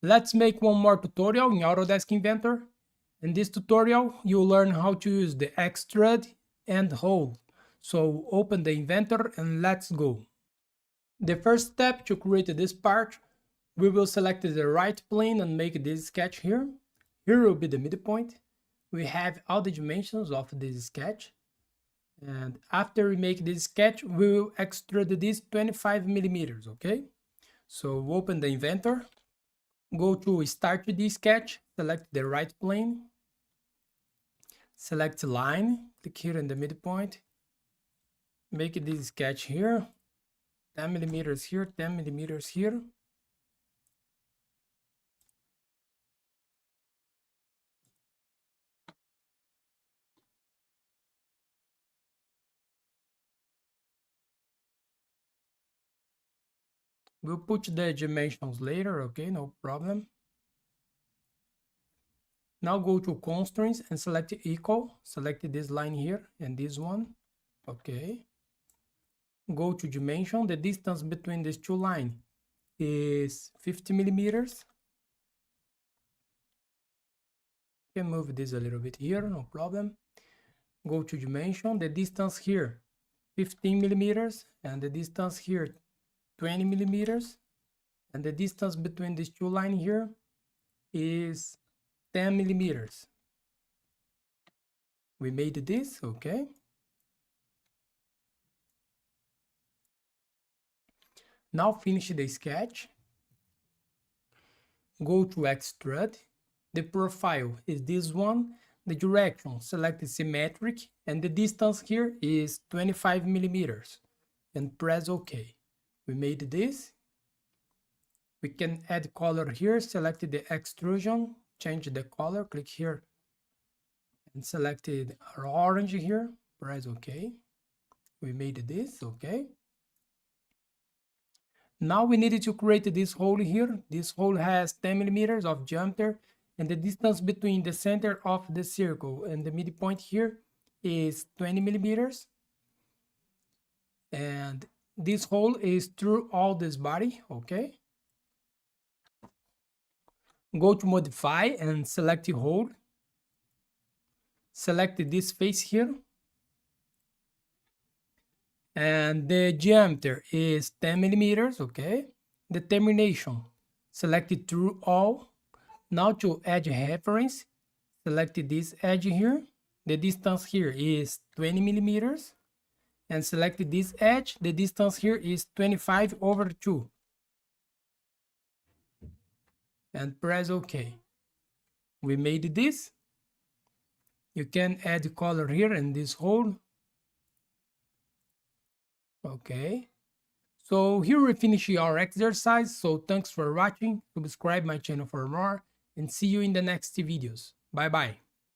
Let's make one more tutorial in Autodesk Inventor. In this tutorial, you'll learn how to use the extrude and hold. So open the Inventor and let's go. The first step to create this part, we will select the right plane and make this sketch here. Here will be the midpoint. We have all the dimensions of this sketch. And after we make this sketch, we will extrude this 25 millimeters, okay? So open the Inventor. Go to Start the Sketch, select the right plane, select Line, click here in the midpoint, make this sketch here, 10 millimeters here, 10 millimeters here. We'll put the dimensions later, okay, no problem. Now go to Constraints and select Equal. Select this line here and this one. Okay. Go to Dimension. The distance between these two lines is 50 millimeters. You can move this a little bit here, no problem. Go to Dimension. The distance here, 15 millimeters. And the distance here, 20 millimeters. And the distance between these two lines here is 10 millimeters. We made this, okay. Now finish the sketch. Go to Extrude. The profile is this one. The direction, select symmetric, and the distance here is 25 millimeters. And press OK. We made this. We can add color here. Select the extrusion. Change the color, click here and select it orange here, press OK. We made this, okay. Now we needed to create this hole here. This hole has 10 millimeters of diameter and the distance between the center of the circle and the midpoint here is 20 millimeters. And this hole is through all this body, okay. Go to Modify and select Hole. Select this face here. And the diameter is 10 millimeters, okay. The termination, select it through all. Now to edge reference, select this edge here. The distance here is 20 millimeters. And select this edge. The distance here is 25/2. And press OK. We made this. You can add color here in this hole. Okay. So here we finish our exercise. So thanks for watching. Subscribe my channel for more and see you in the next videos. Bye bye.